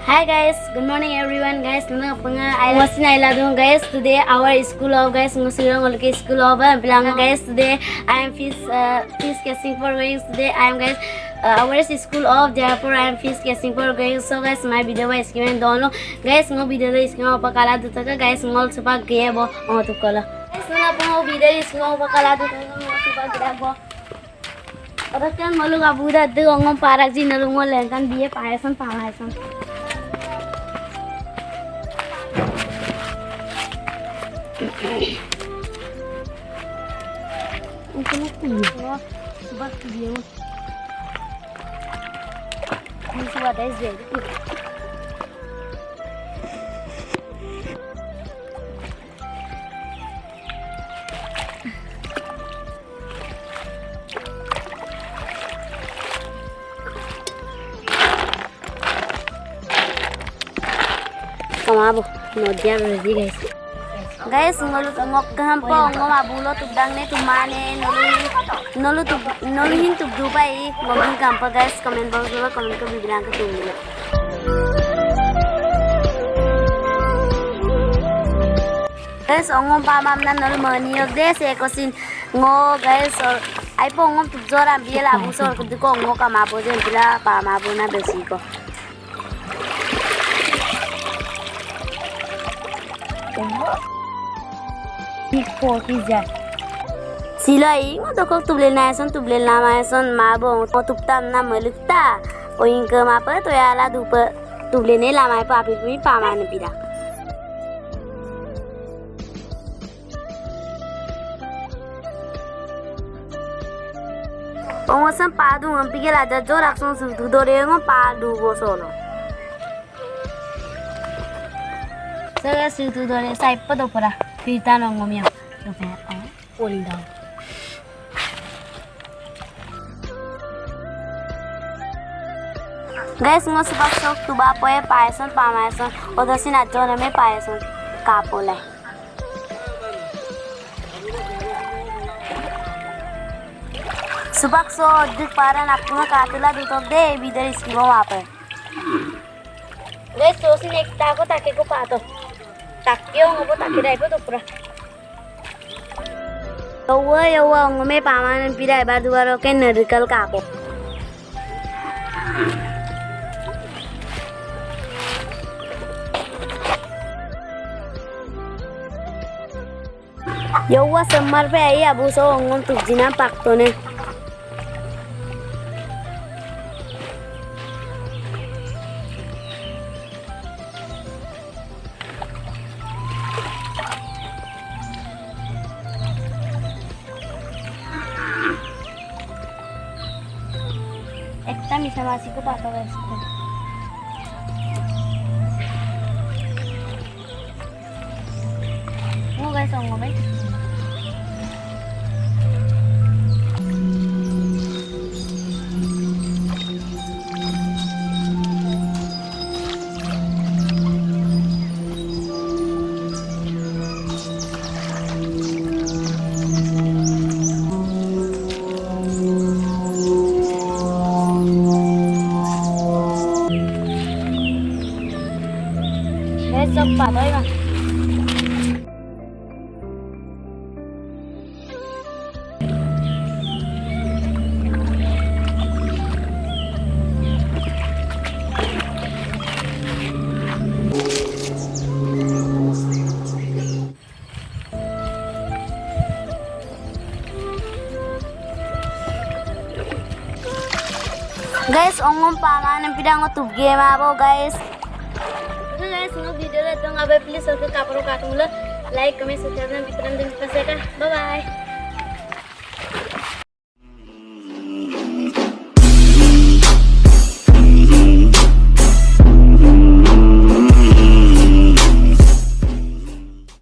Hi guys, good morning everyone guys. I was in Ailadun guys. Today our school of guys, school of Bilanga guys. Today I am fish catching for going. Today I am guys our school of, therefore I am fish catching for going. So guys, my video is given dono guys. No video is given pakala dutaka guys. Ngol supa gebo tukala. Guys, no video is given pakala dutaka ngol supa gebo. Orang kan malu kabu dah tu orang parak je nalungol kan dia payasan. Mungkin aku sebab dia ni sebab dah jadi. Kamabo, no dia ready guys. Guys, ngolu ngok kampo ngom abulo tudang ne tumane nolu hin tub dubai ngom kampo guys, comment box में comment को भी बिना के दूंगी. Guys, ngom pa mam na nolu mani yok des ekosin ngo guys ai po ngom tub zora biela abu sor ko ko ngo kamabo je bila pa mabo na besi ko. Silai ngo dokok tuble nama son mabo tuptam na melukta oing ke mapa to ya la dupa tuble ne lama pa api paman pida ongosan padu ampige la jo rakson su dore ngo padu go solo saya situ dore sai pa do pora pita no ngomia do pe falling down. Guys, ngo subak sok tuba poe paeson pamaeson odasin ajone me paeson kapole. Subak so dik paran apna katila dutok de bidar iskibo wape. Guys, sosin ekta ko take ko pato. Takyo ngopo takira ipo tupra. Yawa ngome paman pira ibar duaro ke nerikal kapo. Yawa summer pe ai abu so ngom tujina pakto ne. Ekta misa masih ko pato guys. Ngo guys ang ngomay. Sok patoy ba. Guys, ongom paman pidang tub game abo guys. Guys, no video la dong abe please सबके कापरो काटूंगा like comment subscribe ना वितरण दिन बसेगा. Bye bye.